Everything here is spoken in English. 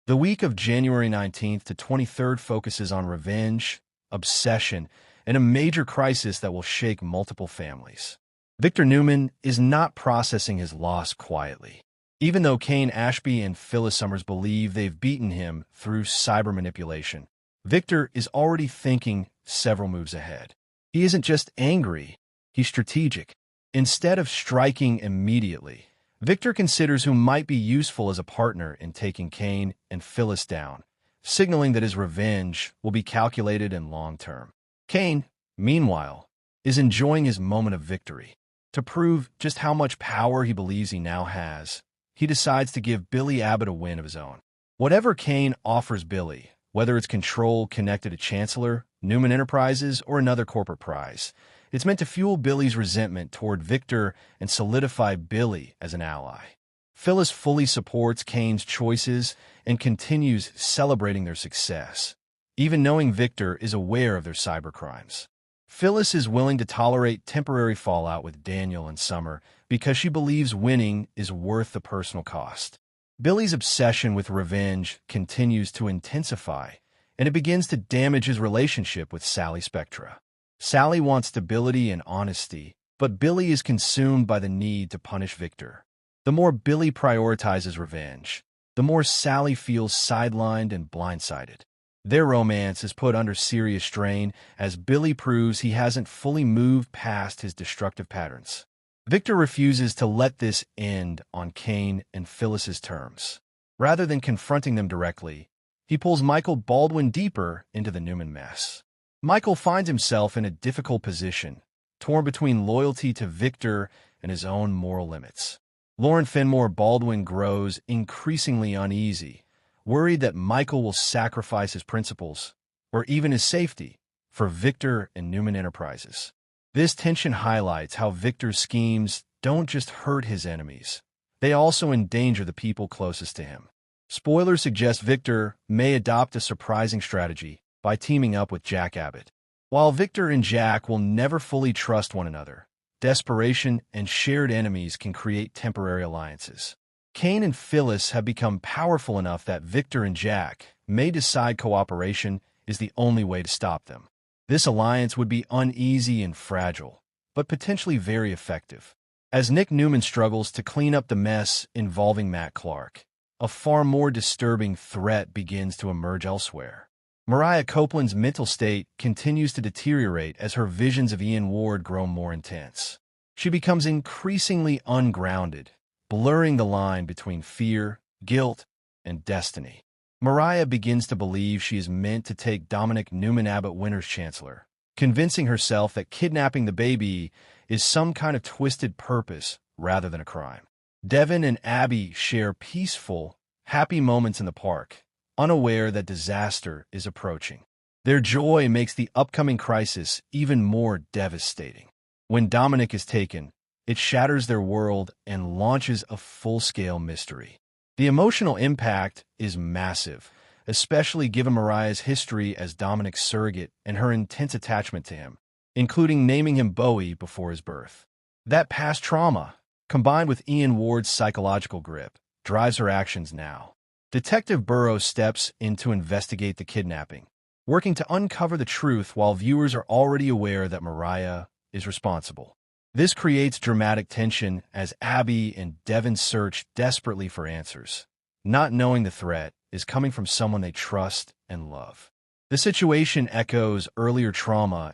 The week of January 19th to 23rd focuses on revenge, obsession, and a major crisis that will shake multiple families. Victor Newman is not processing his loss quietly. Even though Kane Ashby and Phyllis Summers believe they've beaten him through cyber manipulation, Victor is already thinking several moves ahead. He isn't just angry, he's strategic. Instead of striking immediately, Victor considers who might be useful as a partner in taking Kane and Phyllis down, signaling that his revenge will be calculated and long-term. Kane, meanwhile, is enjoying his moment of victory. To prove just how much power he believes he now has, he decides to give Billy Abbott a win of his own. Whatever Kane offers Billy, whether it's control connected to Chancellor, Newman Enterprises, or another corporate prize, it's meant to fuel Billy's resentment toward Victor and solidify Billy as an ally. Phyllis fully supports Kane's choices and continues celebrating their success, even knowing Victor is aware of their cybercrimes. Phyllis is willing to tolerate temporary fallout with Daniel and Summer because she believes winning is worth the personal cost. Billy's obsession with revenge continues to intensify, and it begins to damage his relationship with Sally Spectra. Sally wants stability and honesty, but Billy is consumed by the need to punish Victor. The more Billy prioritizes revenge, the more Sally feels sidelined and blindsided. Their romance is put under serious strain as Billy proves he hasn't fully moved past his destructive patterns. Victor refuses to let this end on Kane and Phyllis's terms. Rather than confronting them directly, he pulls Michael Baldwin deeper into the Newman mess. Michael finds himself in a difficult position, torn between loyalty to Victor and his own moral limits. Lauren Finmore Baldwin grows increasingly uneasy, worried that Michael will sacrifice his principles, or even his safety, for Victor and Newman Enterprises. This tension highlights how Victor's schemes don't just hurt his enemies, they also endanger the people closest to him. Spoilers suggest Victor may adopt a surprising strategy by teaming up with Jack Abbott. While Victor and Jack will never fully trust one another, desperation and shared enemies can create temporary alliances. Kane and Phyllis have become powerful enough that Victor and Jack may decide cooperation is the only way to stop them. This alliance would be uneasy and fragile, but potentially very effective. As Nick Newman struggles to clean up the mess involving Matt Clark, a far more disturbing threat begins to emerge elsewhere. Mariah Copeland's mental state continues to deteriorate as her visions of Ian Ward grow more intense. She becomes increasingly ungrounded, blurring the line between fear, guilt, and destiny. Mariah begins to believe she is meant to take Dominic Newman Abbott Winter's Chancellor, convincing herself that kidnapping the baby is some kind of twisted purpose rather than a crime. Devin and Abby share peaceful, happy moments in the park, unaware that disaster is approaching. Their joy makes the upcoming crisis even more devastating. When Dominic is taken, it shatters their world and launches a full-scale mystery. The emotional impact is massive, especially given Mariah's history as Dominic's surrogate and her intense attachment to him, including naming him Bowie before his birth. That past trauma, combined with Ian Ward's psychological grip, drives her actions now. Detective Burrows steps in to investigate the kidnapping, working to uncover the truth while viewers are already aware that Mariah is responsible. This creates dramatic tension as Abby and Devin search desperately for answers, not knowing the threat is coming from someone they trust and love. The situation echoes earlier trauma